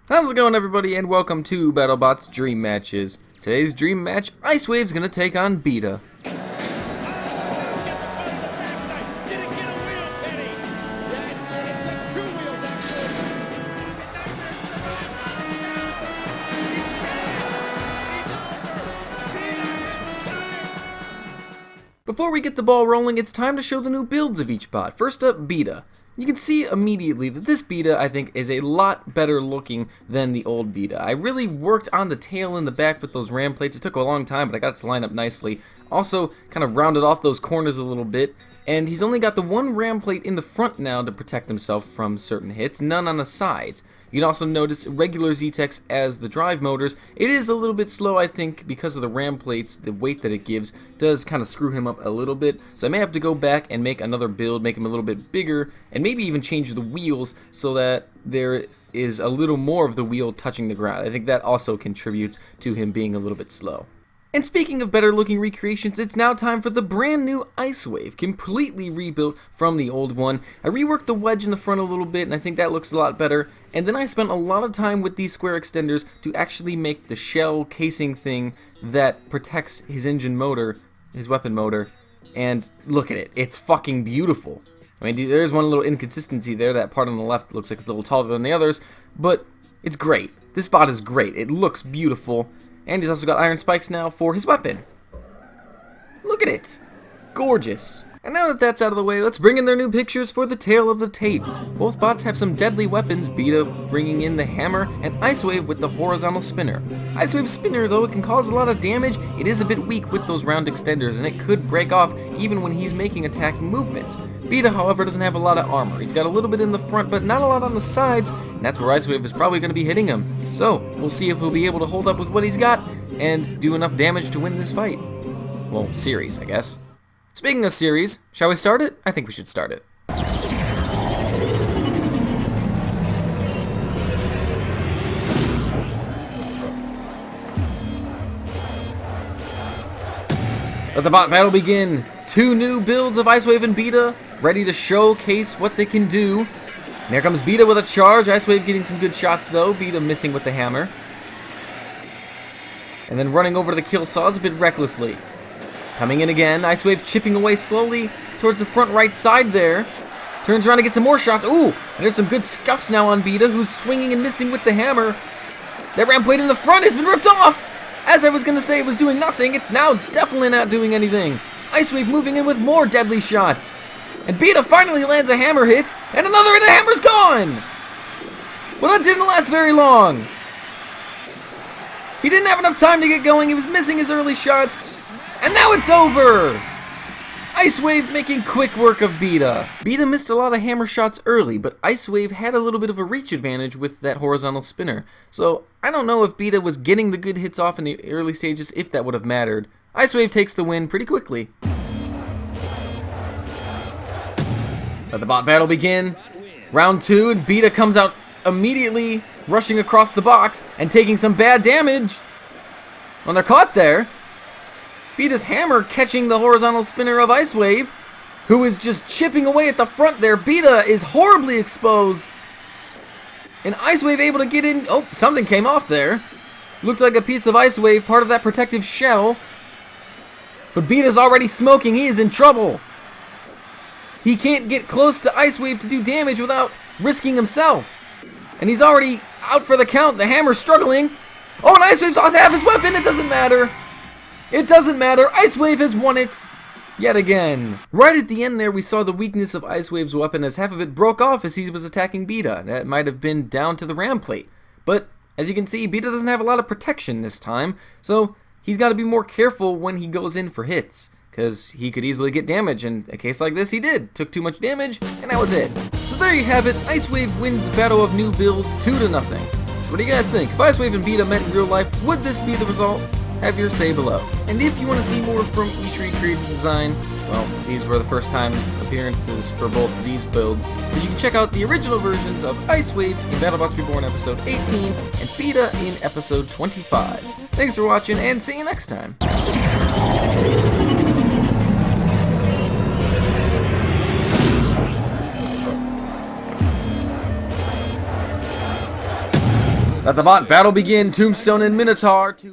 How's it going, everybody, and welcome to BattleBots Dream Matches. Today's dream match, Icewave's gonna take on Beta. Before we get the ball rolling, it's time to show the new builds of each bot. First up, Beta. You can see immediately that this Beta, I think, is a lot better looking than the old Beta. I really worked on the tail and the back with those ram plates. It took a long time, but I got it to line up nicely. Also, kind of rounded off those corners a little bit. And he's only got the one ram plate in the front now to protect himself from certain hits, none on the sides. You can also notice regular Z-Techs as the drive motors. It is a little bit slow, I think, because of the ram plates. The weight that it gives does kind of screw him up a little bit. So I may have to go back and make another build, make him a little bit bigger, and maybe even change the wheels so that there is a little more of the wheel touching the ground. I think that also contributes to him being a little bit slow. And speaking of better looking recreations, it's now time for the brand new Icewave, completely rebuilt from the old one. I reworked the wedge in the front a little bit, and I think that looks a lot better. And then I spent a lot of time with these square extenders to actually make the shell casing thing that protects his engine motor, his weapon motor. And look at it, it's fucking beautiful. I mean, there's one little inconsistency there. That part on the left looks like it's a little taller than the others, but it's great. This bot is great. It looks beautiful. And he's also got iron spikes now for his weapon. Look at it. Gorgeous. And now that that's out of the way, let's bring in their new pictures for the tail of the tape. Both bots have some deadly weapons, Beta bringing in the hammer, and Icewave with the horizontal spinner. Icewave's spinner, though it can cause a lot of damage, it is a bit weak with those round extenders, and it could break off even when he's making attacking movements. Beta, however, doesn't have a lot of armor. He's got a little bit in the front, but not a lot on the sides, and that's where Icewave is probably going to be hitting him. So, we'll see if he'll be able to hold up with what he's got, and do enough damage to win this fight. Well, series, I guess. Speaking of series, shall we start it? I think we should start it. Let the bot battle begin. Two new builds of Icewave and Beta, ready to showcase what they can do. And here comes Beta with a charge. Icewave getting some good shots though. Beta missing with the hammer. And then running over to the kill saws a bit recklessly. Coming in again, Icewave chipping away slowly towards the front right side there. Turns around to get some more shots. Ooh, and there's some good scuffs now on Beta, who's swinging and missing with the hammer. That ram plate in the front has been ripped off. As I was going to say it was doing nothing, it's now definitely not doing anything. Icewave moving in with more deadly shots. And Beta finally lands a hammer hit, and another, and the hammer's gone! Well, that didn't last very long. He didn't have enough time to get going, he was missing his early shots. And now it's over! Icewave making quick work of Beta. Beta missed a lot of hammer shots early, but Icewave had a little bit of a reach advantage with that horizontal spinner. So I don't know if Beta was getting the good hits off in the early stages, if that would have mattered. Icewave takes the win pretty quickly. Let the bot battle begin. Round 2, and Beta comes out immediately, rushing across the box and taking some bad damage. When they're caught there, Beta's hammer catching the horizontal spinner of Icewave, who is just chipping away at the front there. Beta is horribly exposed. And Icewave able to get in. Oh, something came off there. Looked like a piece of Icewave, part of that protective shell. But Beta's already smoking. He is in trouble. He can't get close to Icewave to do damage without risking himself. And he's already out for the count. The hammer's struggling. Oh, and Icewave's lost half his weapon. It doesn't matter. It doesn't matter. Icewave has won it yet again. Right at the end there, we saw the weakness of Icewave's weapon as half of it broke off as he was attacking Beta. That might have been down to the ram plate. But as you can see, Beta doesn't have a lot of protection this time, so he's got to be more careful when he goes in for hits, because he could easily get damage, and a case like this he did. Took too much damage, and that was it. So there you have it. Icewave wins the battle of new builds 2-0. So what do you guys think? If Icewave and Beta met in real life, would this be the result? Have your say below. And if you want to see more from each recreated design, well, these were the first time appearances for both of these builds, but you can check out the original versions of Icewave in BattleBots Reborn episode 18 and Beta in episode 25. Thanks for watching, and see you next time. Let the bot battle begin. Tombstone and Minotaur.